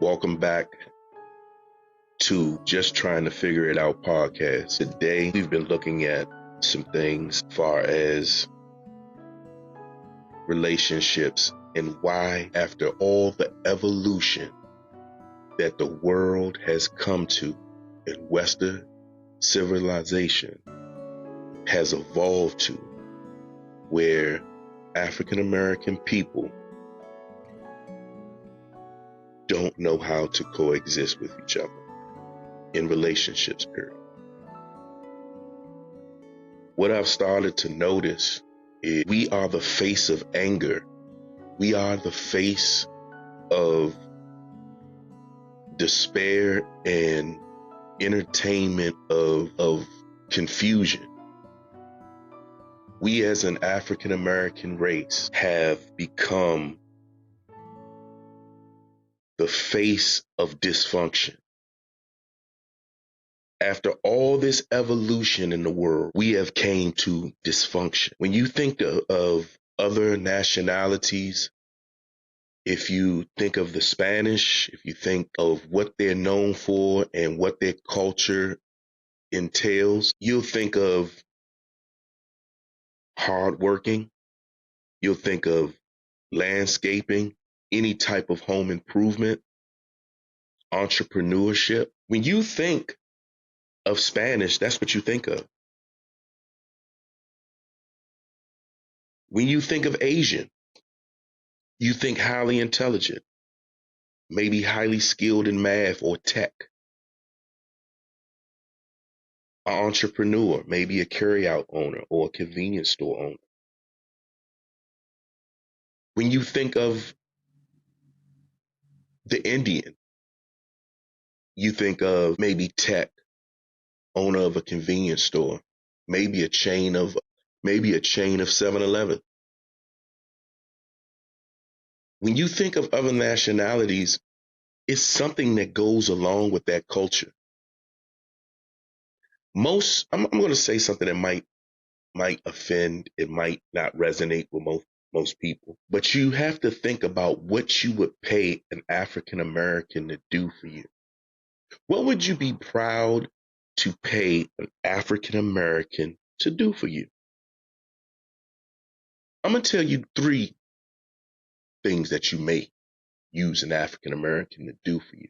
Welcome back to Just Trying to Figure It Out podcast. Today, we've been looking at some things as far as relationships and why, after all the evolution that the world has come to in Western civilization has evolved to, where African American people don't know how to coexist with each other in relationships, period. What I've started to notice is we are the face of anger. We are the face of despair and entertainment of confusion. We as an African American race have become the face of dysfunction. After all this evolution in the world, we have came to dysfunction. When you think of other nationalities, if you think of the Spanish, if you think of what they're known for and what their culture entails, you'll think of hardworking, you'll think of landscaping, any type of home improvement, entrepreneurship. When you think of Spanish, that's what you think of. When you think of Asian, you think highly intelligent, maybe highly skilled in math or tech. An entrepreneur, maybe a carryout owner or a convenience store owner. When you think of the Indian, you think of maybe tech, owner of a convenience store, maybe a chain of 7-Eleven. When you think of other nationalities, it's something that goes along with that culture. I'm going to say something that might offend, it might not resonate with most people, but you have to think about what you would pay an African American to do for you. What would you be proud to pay an African American to do for you? I'm going to tell you 3 things that you may use an African American to do for you.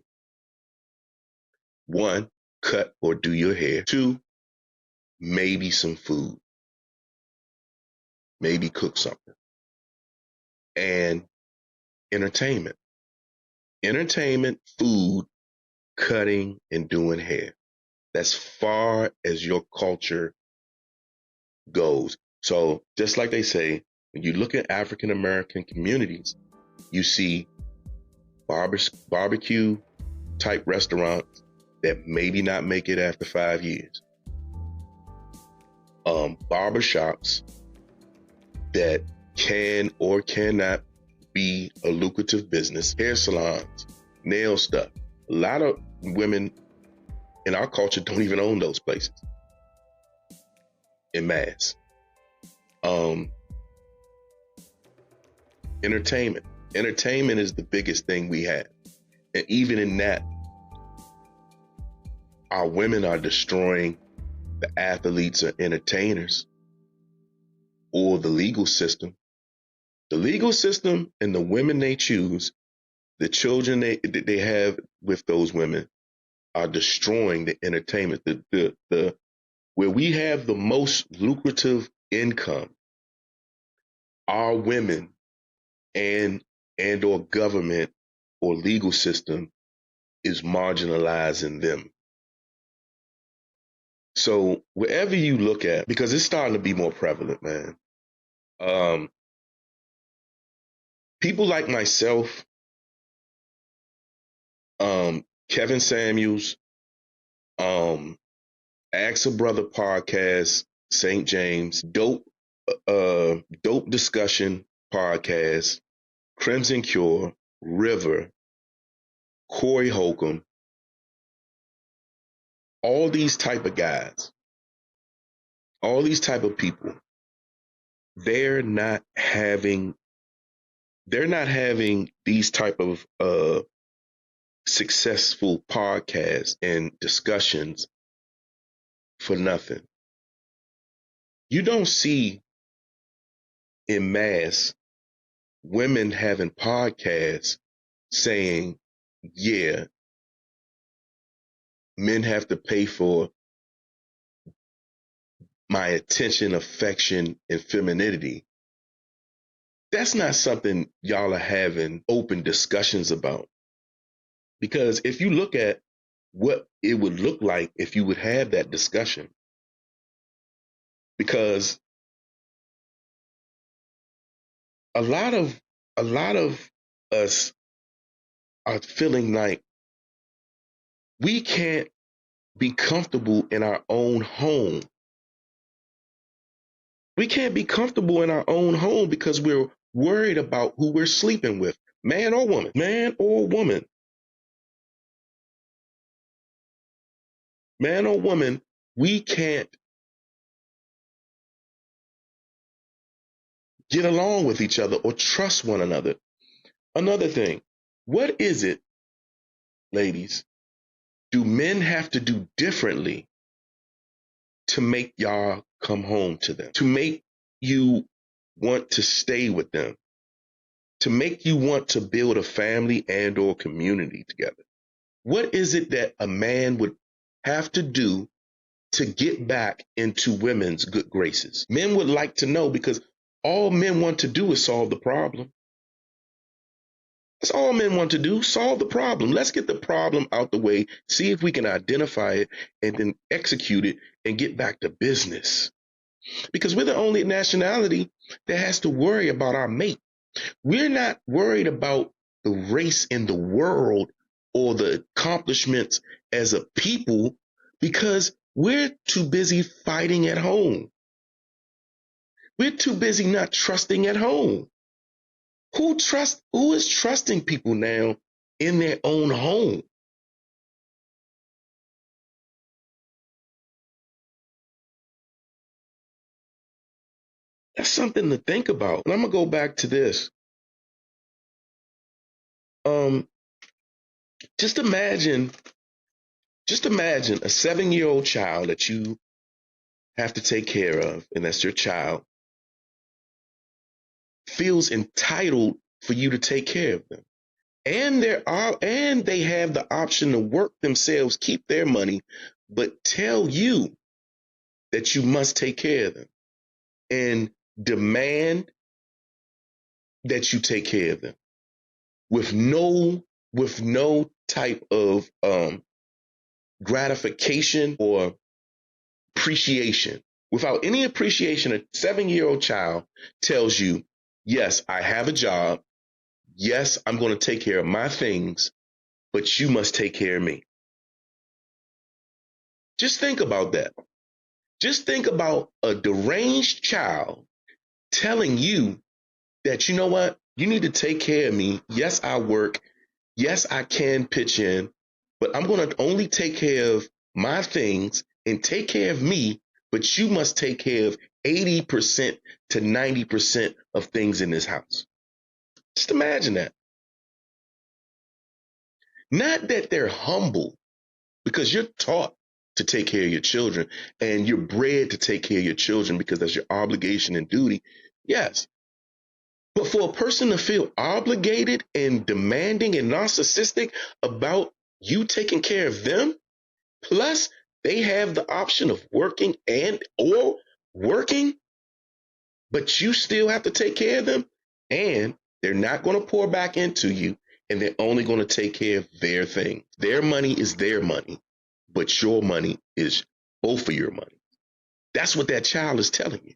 1, cut or do your hair. 2, maybe some food. Maybe cook something. And entertainment. Entertainment, food, cutting, and doing hair. That's far as your culture goes. So just like they say, when you look at African American communities, you see barbecue type restaurants that maybe not make it after 5 years. Barbershops that can or cannot be a lucrative business. Hair salons, nail stuff. A lot of women in our culture don't even own those places en masse. Entertainment. Entertainment is the biggest thing we have. And even in that, our women are destroying the athletes or entertainers or the legal system. The legal system and the women they choose, the children they have with those women are destroying the entertainment. The where we have the most lucrative income, our women and or government or legal system is marginalizing them. So wherever you look at, because it's starting to be more prevalent, man. People like myself, Kevin Samuels, Ask a Brother podcast, St. James, Dope Discussion podcast, Crimson Cure, River, Corey Holcomb, all these type of guys, all these type of people, they're not having these type of successful podcasts and discussions for nothing. You don't see en masse women having podcasts saying, yeah, men have to pay for my attention, affection, and femininity. That's not something y'all are having open discussions about. Because if you look at what it would look like if you would have that discussion, because a lot of us are feeling like we can't be comfortable in our own home. We can't be comfortable in our own home because we're worried about who we're sleeping with, man or woman, man or woman, man or woman. We can't get along with each other or trust one another. Another thing, what is it, ladies, do men have to do differently to make y'all come home to them, to make you want to stay with them, to make you want to build a family and or community together? What is it that a man would have to do to get back into women's good graces? Men would like to know, because all men want to do is solve the problem. That's all men want to do, solve the problem. Let's get the problem out the way, see if we can identify it, and then execute it and get back to business. Because we're the only nationality that has to worry about our mate. We're not worried about the race in the world or the accomplishments as a people, because we're too busy fighting at home. We're too busy not trusting at home. Who is trusting people now in their own home? That's something to think about. And I'm gonna go back to this. Um, just imagine, a 7-year-old child that you have to take care of, and that's your child, feels entitled for you to take care of them. And they have the option to work themselves, keep their money, but tell you that you must take care of them and demand that you take care of them with no type of gratification or appreciation. Without any appreciation, a 7-year-old child tells you, yes, I have a job. Yes, I'm going to take care of my things, but you must take care of me. Just think about that. Just think about a deranged child telling you that, you know what, you need to take care of me. Yes, I work. Yes, I can pitch in, but I'm going to only take care of my things and take care of me, but you must take care of 80% to 90% of things in this house. Just imagine that. Not that they're humble, because you're taught to take care of your children and you're bred to take care of your children because that's your obligation and duty. Yes. But for a person to feel obligated and demanding and narcissistic about you taking care of them, plus they have the option of working and or working, but you still have to take care of them, and they're not going to pour back into you, and they're only going to take care of their thing. Their money is their money, but your money is both of your money. That's what that child is telling you.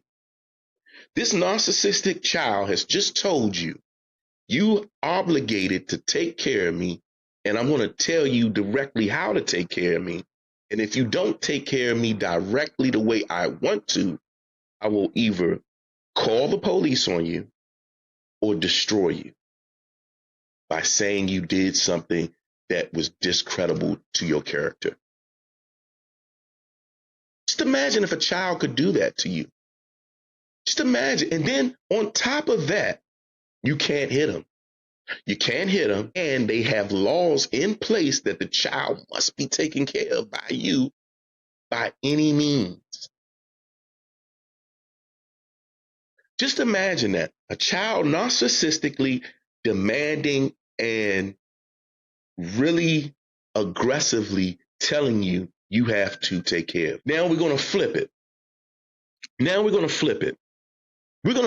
This narcissistic child has just told you, you obligated to take care of me, and I'm going to tell you directly how to take care of me. And if you don't take care of me directly the way I want to, I will either call the police on you or destroy you by saying you did something that was discreditable to your character. Just imagine if a child could do that to you. Just imagine. And then on top of that, you can't hit them. You can't hit them, and they have laws in place that the child must be taken care of by you by any means. Just imagine that a child narcissistically demanding and really aggressively telling you you have to take care of. Now we're going to flip it. We're going to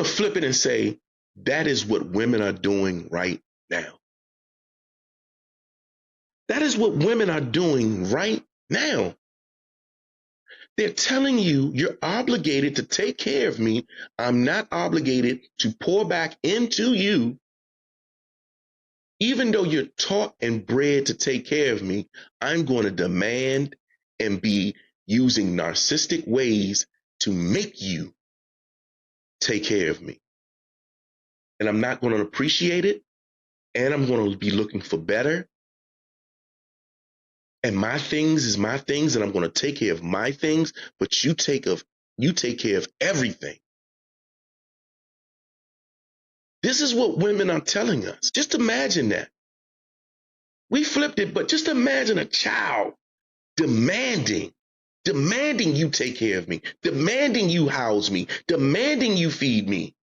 flip it and say that is what women are doing right now. That is what women are doing right now. They're telling you you're obligated to take care of me. I'm not obligated to pour back into you. Even though you're taught and bred to take care of me, I'm going to demand and be using narcissistic ways to make you take care of me. And I'm not going to appreciate it. And I'm going to be looking for better. And my things is my things, and I'm going to take care of my things, but you take care of everything. This is what women are telling us. Just imagine that. We flipped it, but just imagine a child demanding you take care of me, demanding you house me, demanding you feed me.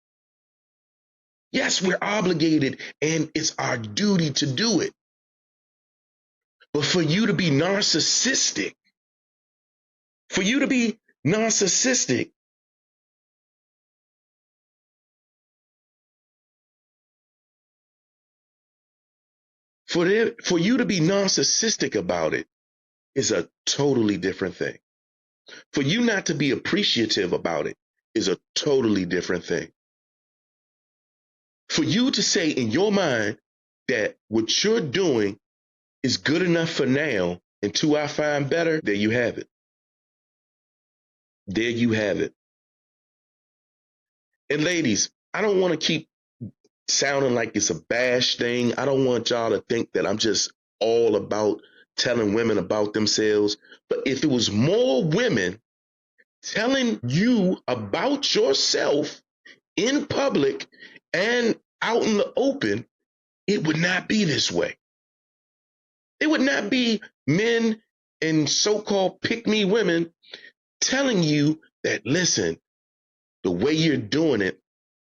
Yes, we're obligated and it's our duty to do it. But for you to be narcissistic, for you to be narcissistic, for you to be narcissistic about it is a totally different thing. For you not to be appreciative about it is a totally different thing. For you to say in your mind that what you're doing is good enough for now until I find better, there you have it. There you have it. And ladies, I don't want to keep sounding like it's a bash thing. I don't want y'all to think that I'm just all about telling women about themselves. But if it was more women telling you about yourself in public and out in the open, it would not be this way. It would not be men and so-called pick-me women telling you that, listen, the way you're doing it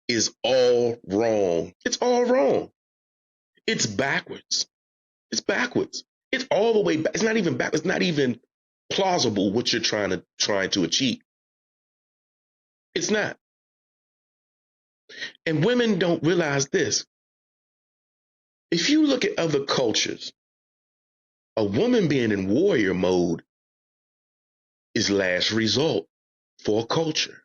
is all wrong. It's all wrong. It's backwards. It's backwards. It's all the way back. It's not even back. It's not even plausible what you're trying to achieve. It's not. And women don't realize this. If you look at other cultures, a woman being in warrior mode is last resort for a culture.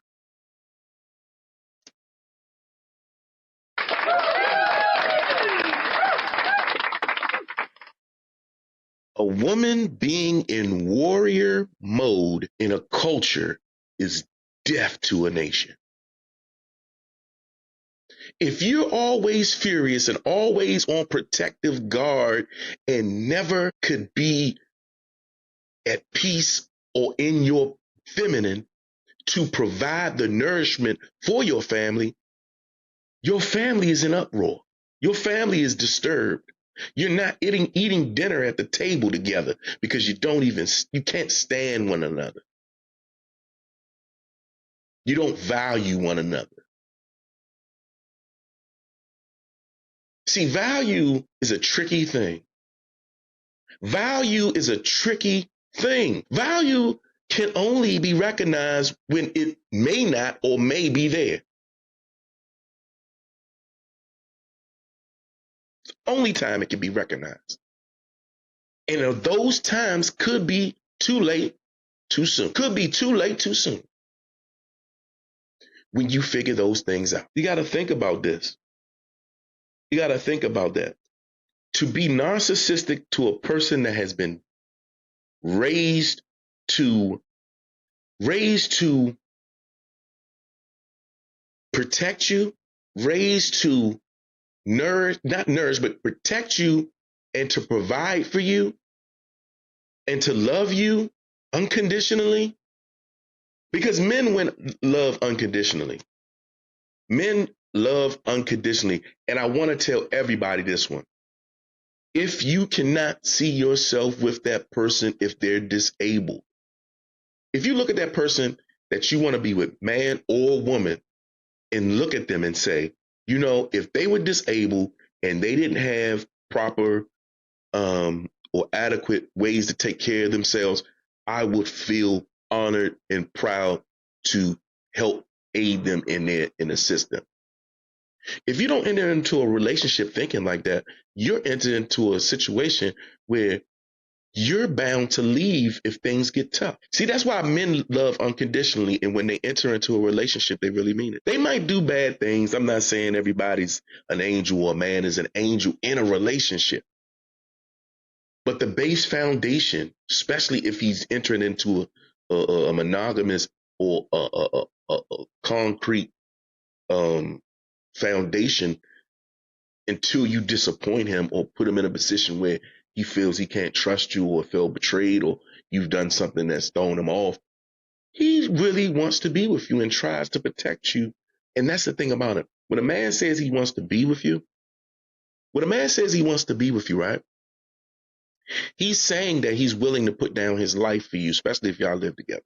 A woman being in warrior mode in a culture is death to a nation. If you're always furious and always on protective guard and never could be at peace or in your feminine to provide the nourishment for your family is in uproar. Your family is disturbed. You're not eating dinner at the table together because you can't stand one another. You don't value one another. See, value is a tricky thing. Value is a tricky thing. Value can only be recognized when it may not or may be there. Only time it can be recognized. And those times could be too late, too soon. Could be too late, too soon. When you figure those things out, you got to think about this. You got to think about that. To be narcissistic to a person that has been raised to protect you, raised to not nourish, but protect you and to provide for you and to love you unconditionally. Because men love unconditionally. Men love unconditionally. And I want to tell everybody this one. If you cannot see yourself with that person, if they're disabled, if you look at that person that you want to be with, man or woman, and look at them and say, if they were disabled and they didn't have proper or adequate ways to take care of themselves, I would feel honored and proud to help aid them and assist them. If you don't enter into a relationship thinking like that, you're entering into a situation where you're bound to leave if things get tough. See, that's why men love unconditionally. And when they enter into a relationship, they really mean it. They might do bad things. I'm not saying everybody's an angel or a man is an angel in a relationship. But the base foundation, especially if he's entering into a monogamous or a concrete foundation, until you disappoint him or put him in a position where he feels he can't trust you or feel betrayed or you've done something that's thrown him off, he really wants to be with you and tries to protect you. And that's the thing about it. When a man says he wants to be with you, right? He's saying that he's willing to put down his life for you, especially if y'all live together.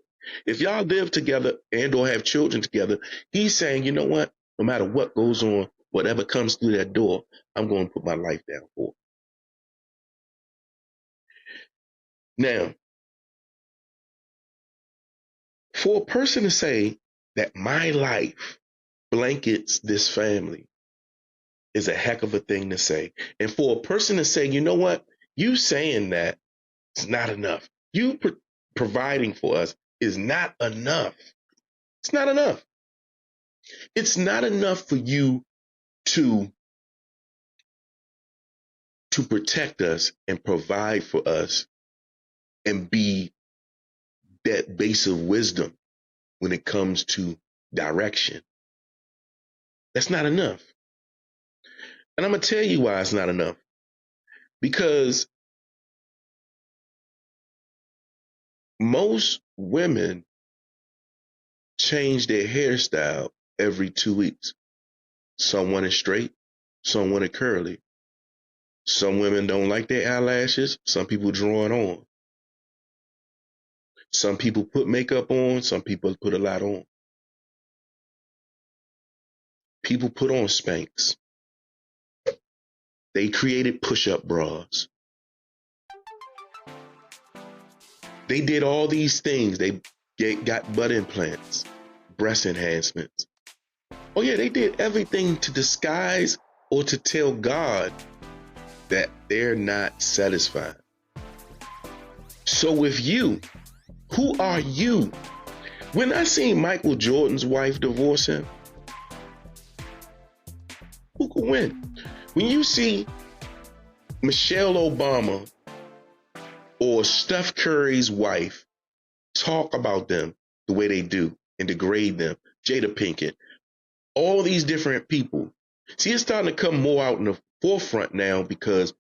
If y'all live together and or have children together, he's saying, you know what? No matter what goes on, whatever comes through that door, I'm going to put my life down for. Now, for a person to say that my life blankets this family is a heck of a thing to say. And for a person to say, you know what? You saying that is not enough. You providing for us is not enough. It's not enough. It's not enough for you to protect us and provide for us and be that base of wisdom when it comes to direction. That's not enough. And I'm going to tell you why it's not enough. Because most women change their hairstyle every 2 weeks. Some want it straight, some want it curly. Some women don't like their eyelashes. Some people draw it on. Some people put makeup on. Some people put a lot on. People put on Spanx. They created push-up bras. They did all these things. They got butt implants, breast enhancements. Oh yeah, they did everything to disguise or to tell God that they're not satisfied. So with you, who are you? When I seen Michael Jordan's wife divorce him, who could win? When you see Michelle Obama or Steph Curry's wife talk about them the way they do and degrade them, Jada Pinkett, all these different people. See, it's starting to come more out in the forefront now because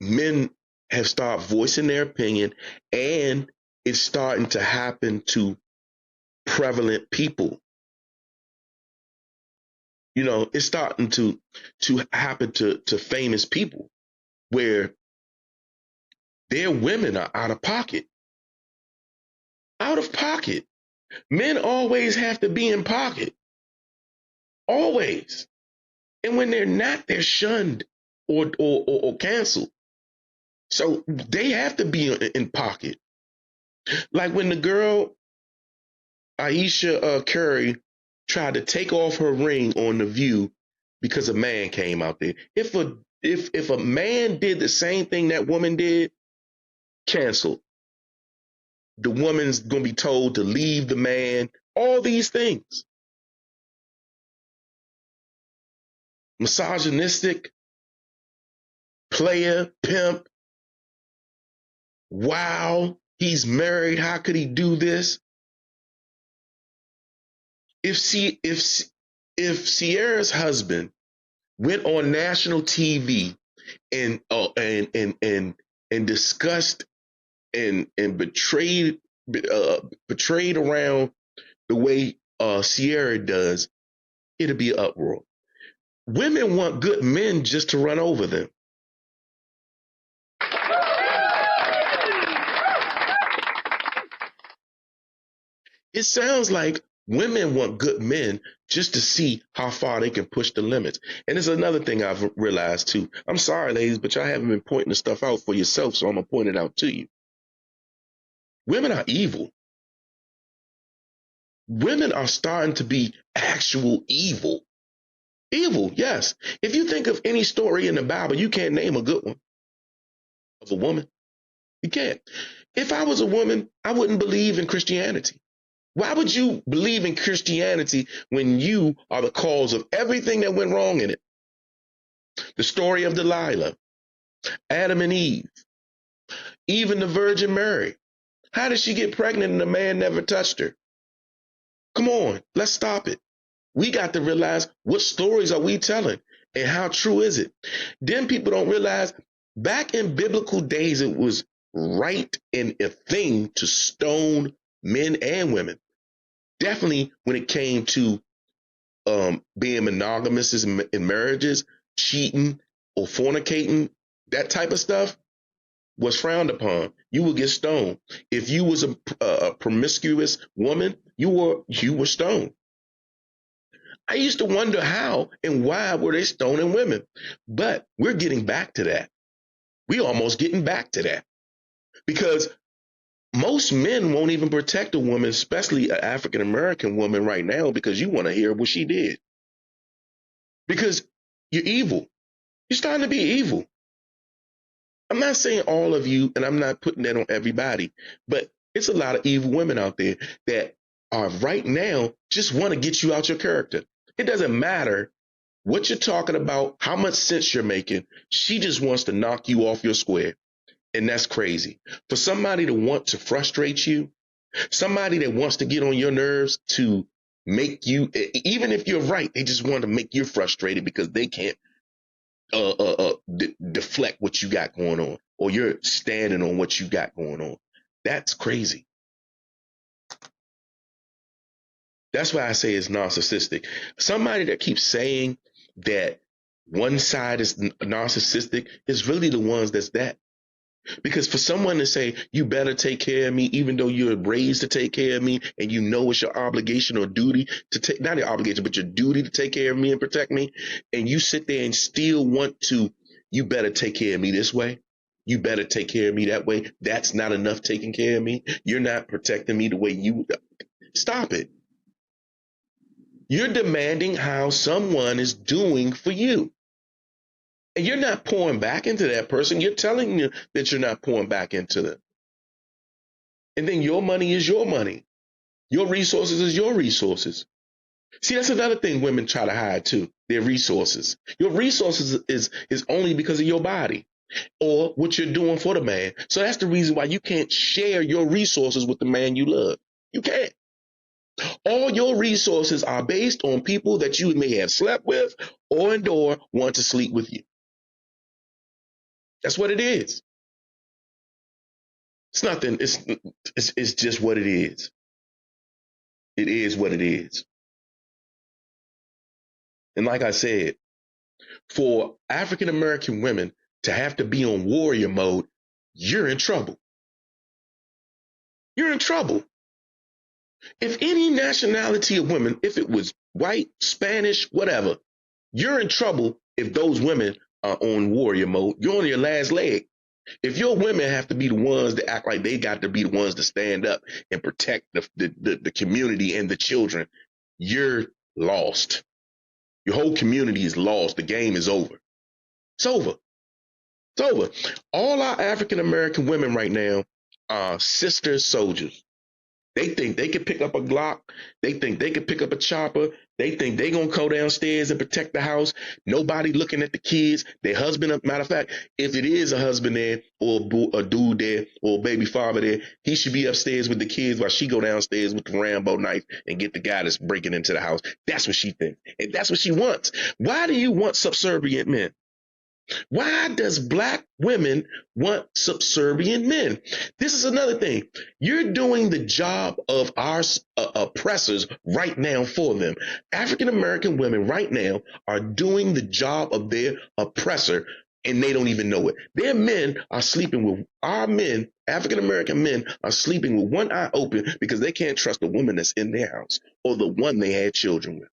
men have started voicing their opinion, and it's starting to happen to prevalent people. It's starting to happen to famous people where their women are out of pocket. Out of pocket. Men always have to be in pocket. Always. And when they're not, they're shunned or canceled. So they have to be in pocket. Like when the girl, Aisha Curry, tried to take off her ring on The View because a man came out there. If a man did the same thing that woman did, canceled. The woman's going to be told to leave the man. All these things. Misogynistic, player, pimp. Wow, he's married. How could he do this? If Sierra's husband went on national TV and discussed and betrayed around the way Sierra does, it'll be an uproar. Women want good men just to run over them. It sounds like women want good men just to see how far they can push the limits. And it's another thing I've realized too. I'm sorry, ladies, but y'all haven't been pointing the stuff out for yourself, so I'm gonna point it out to you. Women are evil. Women are starting to be actual evil. Evil, yes. If you think of any story in the Bible, you can't name a good one of a woman. You can't. If I was a woman, I wouldn't believe in Christianity. Why would you believe in Christianity when you are the cause of everything that went wrong in it? The story of Delilah, Adam and Eve, even the Virgin Mary. How did she get pregnant and the man never touched her? Come on, let's stop it. We got to realize what stories are we telling and how true is it? Then people don't realize back in biblical days, it was right and a thing to stone men and women. Definitely when it came to being monogamous in marriages, cheating or fornicating, that type of stuff was frowned upon. You would get stoned. If you was a promiscuous woman, you were stoned. I used to wonder how and why were they stoning women, but we're getting back to that. We almost getting back to that because most men won't even protect a woman, especially an African American woman right now, because you want to hear what she did. Because you're evil. You're starting to be evil. I'm not saying all of you, and I'm not putting that on everybody, but it's a lot of evil women out there that are right now just want to get you out your character. It doesn't matter what you're talking about, how much sense you're making. She just wants to knock you off your square. And that's crazy. For somebody to want to frustrate you, somebody that wants to get on your nerves to make you, even if you're right, they just want to make you frustrated because they can't deflect what you got going on, or you're standing on what you got going on. That's crazy. That's why I say it's narcissistic. Somebody that keeps saying that one side is narcissistic is really the ones that's that. Because for someone to say, you better take care of me, even though you're raised to take care of me, and you know it's your obligation or duty to take, not your obligation, but your duty to take care of me and protect me, and you sit there and still want to, you better take care of me this way. You better take care of me that way. That's not enough taking care of me. You're not protecting me the way you, stop it. You're demanding how someone is doing for you. And you're not pouring back into that person. You're telling you that you're not pouring back into them. And then your money is your money. Your resources is your resources. See, that's another thing women try to hide too. Their resources. Your resources is only because of your body or what you're doing for the man. So that's the reason why you can't share your resources with the man you love. You can't. All your resources are based on people that you may have slept with or want to sleep with you. That's what it is. It's nothing. It's just what it is. It is what it is. And like I said, for African American women to have to be on warrior mode, you're in trouble. You're in trouble. If any nationality of women, if it was white, Spanish, whatever, you're in trouble if those women are on warrior mode. You're on your last leg. If your women have to be the ones that act like they got to be the ones to stand up and protect the community and the children, you're lost. Your whole community is lost. The game is over. It's over. It's over. All our African American women right now are sister soldiers. They think they can pick up a Glock. They think they can pick up a chopper. They think they gonna go downstairs and protect the house. Nobody looking at the kids. Their husband, matter of fact, if it is a husband there or a dude there or a baby father there, he should be upstairs with the kids while she go downstairs with the Rambo knife and get the guy that's breaking into the house. That's what she thinks. And that's what she wants. Why do you want subservient men? Why does black women want subservient men? This is another thing. You're doing the job of our oppressors right now for them. African American women right now are doing the job of their oppressor, and they don't even know it. Their men are sleeping with our men. African American men are sleeping with one eye open because they can't trust the woman that's in their house or the one they had children with,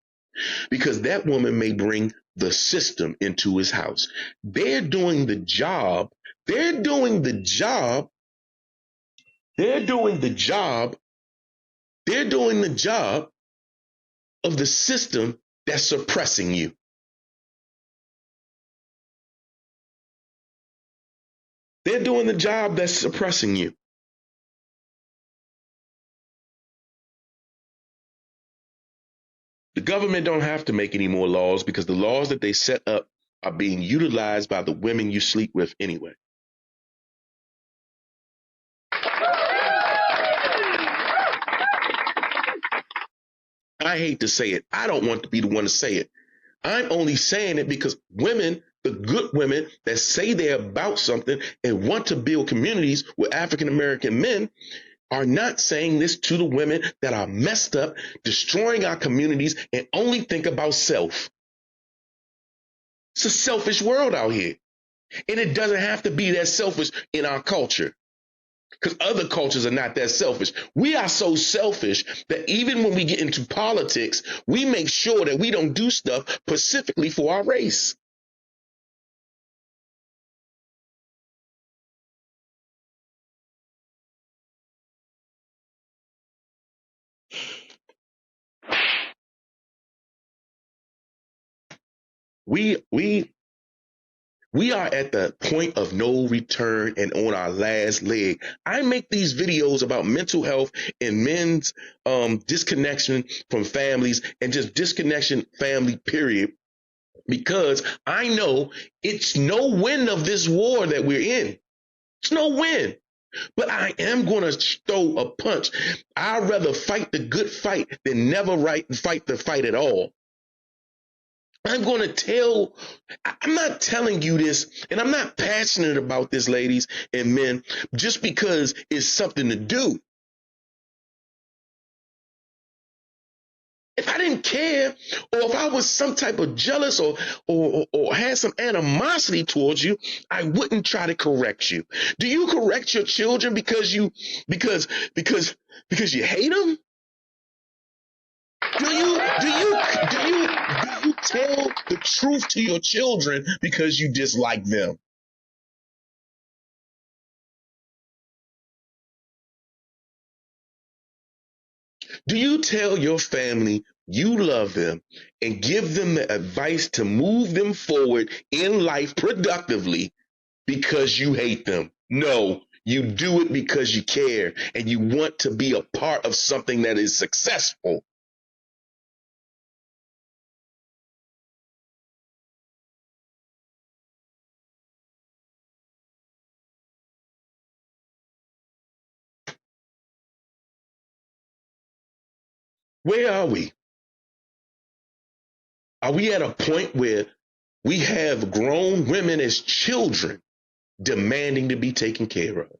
because that woman may bring the system into his house. They're doing the job. They're doing the job. They're doing the job. They're doing the job of the system that's suppressing you. They're doing the job that's suppressing you. The government don't have to make any more laws because the laws that they set up are being utilized by the women you sleep with anyway. I hate to say it. I don't want to be the one to say it. I'm only saying it because women, the good women that say they're about something and want to build communities with African American men, are not saying this to the women that are messed up, destroying our communities, and only think about self. It's a selfish world out here. And it doesn't have to be that selfish in our culture, because other cultures are not that selfish. We are so selfish that even when we get into politics, we make sure that we don't do stuff specifically for our race. We we we are at the point of no return and on our last leg. I make these videos about mental health and men's disconnection from families and just disconnection family period, because I know it's no win of this war that we're in. It's no win. But I am going to throw a punch. I'd rather fight the good fight than never fight the fight at all. I'm going to I'm not telling you this, and I'm not passionate about this, ladies and men, just because it's something to do. If I didn't care, or if I was some type of jealous or had some animosity towards you, I wouldn't try to correct you. Do you correct your children because you hate them? Do you tell the truth to your children because you dislike them? Do you tell your family you love them and give them the advice to move them forward in life productively because you hate them? No, you do it because you care and you want to be a part of something that is successful. Where are we? Are we at a point where we have grown women as children demanding to be taken care of?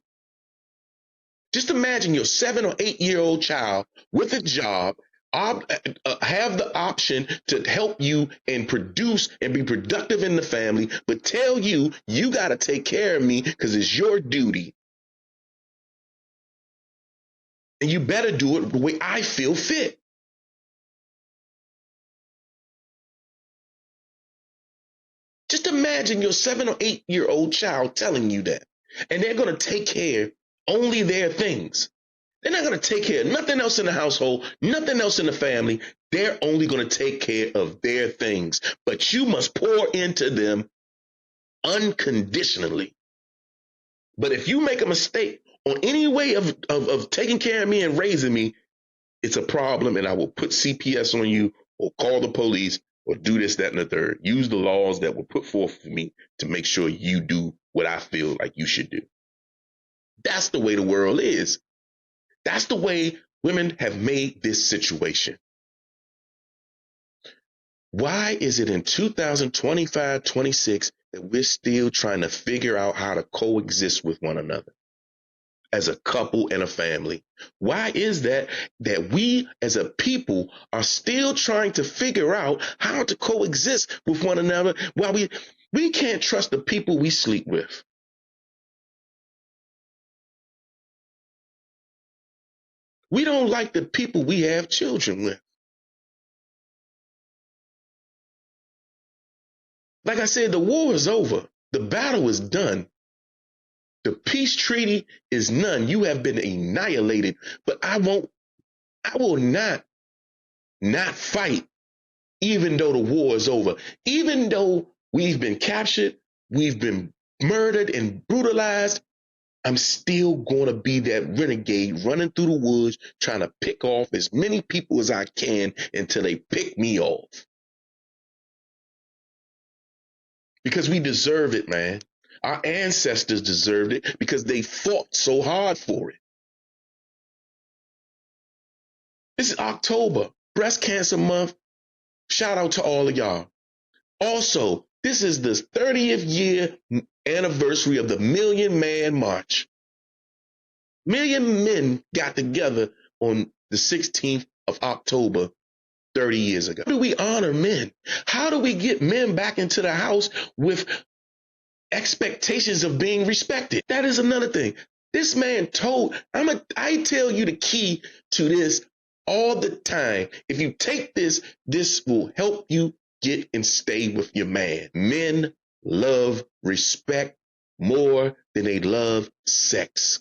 Just imagine your 7 or 8 year old child with a job, have the option to help you and produce and be productive in the family, but tell you, you got to take care of me because it's your duty. And you better do it the way I feel fit. Just imagine your 7 or 8 year old child telling you that. And they're going to take care only their things. They're not going to take care of nothing else in the household, nothing else in the family. They're only going to take care of their things. But you must pour into them unconditionally. But if you make a mistake on any way of taking care of me and raising me, it's a problem, and I will put CPS on you or call the police or do this, that, and the third. Use the laws that were put forth for me to make sure you do what I feel like you should do. That's the way the world is. That's the way women have made this situation. Why is it in 2025, 26 that we're still trying to figure out how to coexist with one another as a couple and a family. Why is that we as a people are still trying to figure out how to coexist with one another while we can't trust the people we sleep with? We don't like the people we have children with. Like I said, the war is over. The battle is done. The peace treaty is none. You have been annihilated. But I will not fight, even though the war is over. Even though we've been captured, we've been murdered and brutalized, I'm still going to be that renegade running through the woods trying to pick off as many people as I can until they pick me off. Because we deserve it, man. Our ancestors deserved it because they fought so hard for it. This is October, Breast Cancer Month. Shout out to all of y'all. Also, this is the 30th year anniversary of the Million Man March. Million men got together on the 16th of October 30 years ago. How do we honor men? How do we get men back into the house with expectations of being respected? That is another thing. This man told, I tell you the key to this all the time. If you take this, this will help you get and stay with your man. Men love respect more than they love sex.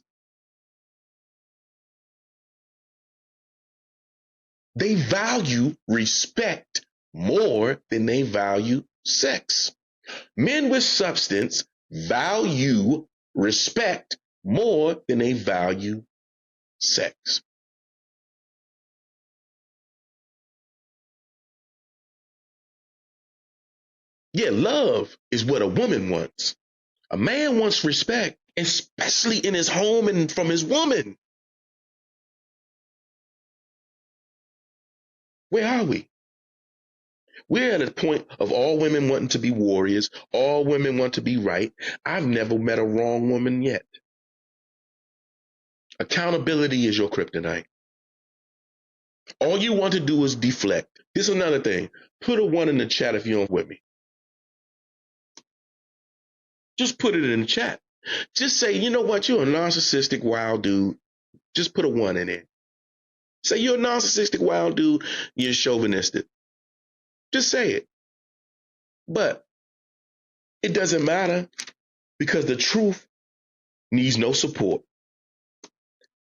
They value respect more than they value sex. Men with substance value respect more than they value sex. Yeah, love is what a woman wants. A man wants respect, especially in his home and from his woman. Where are we? We're at a point of all women wanting to be warriors. All women want to be right. I've never met a wrong woman yet. Accountability is your kryptonite. All you want to do is deflect. This is another thing. Put a 1 in the chat if you don't with me. Just put it in the chat. Just say, you know what? You're a narcissistic wild dude. Just put a 1 in there. Say you're a narcissistic wild dude. You're chauvinistic. Just say it. But it doesn't matter because the truth needs no support.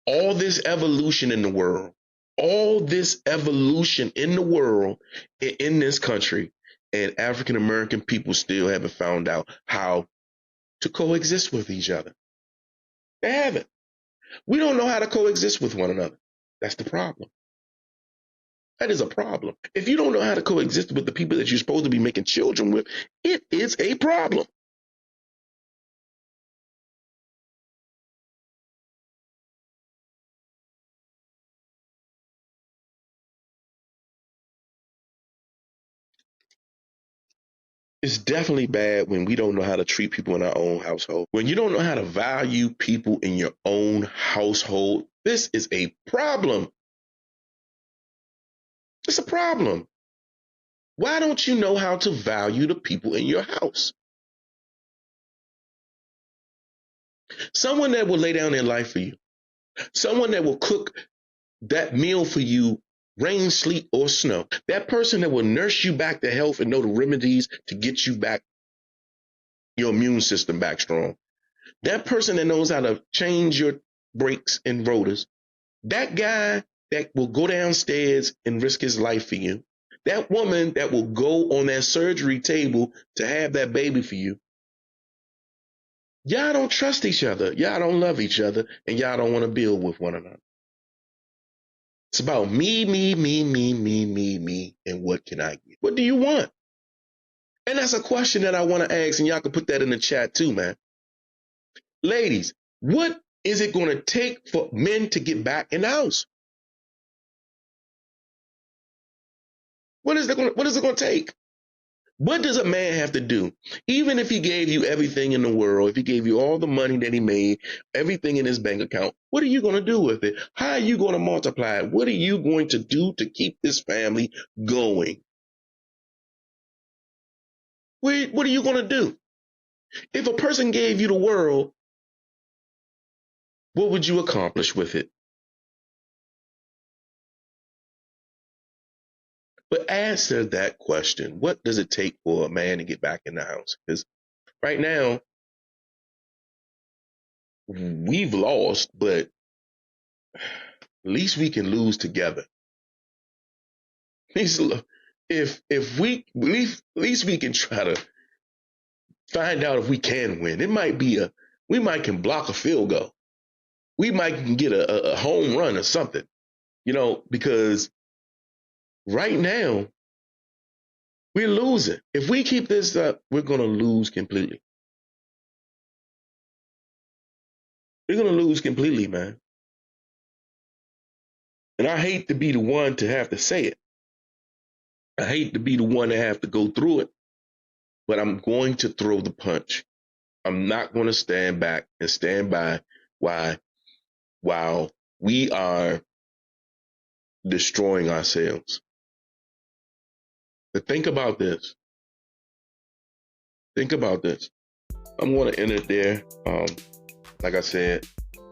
All this evolution in the world, in this country, and African American people still haven't found out how to coexist with each other. They haven't. We don't know how to coexist with one another. That's the problem. That is a problem. If you don't know how to coexist with the people that you're supposed to be making children with, it is a problem. It's definitely bad when we don't know how to treat people in our own household. When you don't know how to value people in your own household, this is a problem. It's a problem. Why don't you know how to value the people in your house? Someone that will lay down their life for you. Someone that will cook that meal for you, rain, sleet, or snow. That person that will nurse you back to health and know the remedies to get you back, your immune system back strong. That person that knows how to change your brakes and rotors. That guy that will go downstairs and risk his life for you. That woman that will go on that surgery table to have that baby for you. Y'all don't trust each other. Y'all don't love each other. And y'all don't want to build with one another. It's about me, and what can I get? What do you want? And that's a question that I want to ask, and y'all can put that in the chat too, man. Ladies, what is it going to take for men to get back in the house? What is it going to take? What does a man have to do? Even if he gave you everything in the world, if he gave you all the money that he made, everything in his bank account, what are you going to do with it? How are you going to multiply it? What are you going to do to keep this family going? What are you going to do? If a person gave you the world, what would you accomplish with it? But answer that question. What does it take for a man to get back in the house? Because right now, we've lost, but at least we can lose together. If we at least we can try to find out if we can win. It might be we might can block a field goal. We might can get a home run or something, because right now we're losing. If we keep this up, we're going to lose completely. We're going to lose completely, man. And I hate to be the one to have to say it. I hate to be the one to have to go through it, but I'm going to throw the punch. I'm not going to stand back and stand by while we are destroying ourselves. But think about this. Think about this. I'm going to end it there. Like I said,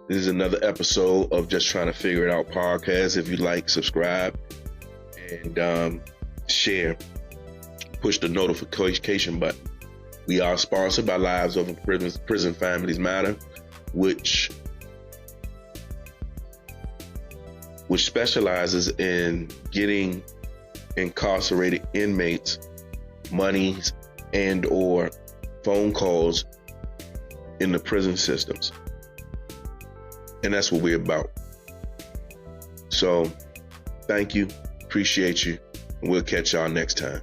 this is another episode of Just Trying to Figure It Out podcast. If you like, subscribe and share. Push the notification button. We are sponsored by Lives Over Prison Families Matter, which specializes in getting incarcerated inmates monies and or phone calls in the prison systems. And that's what we're about. So thank you. Appreciate you. And we'll catch y'all next time.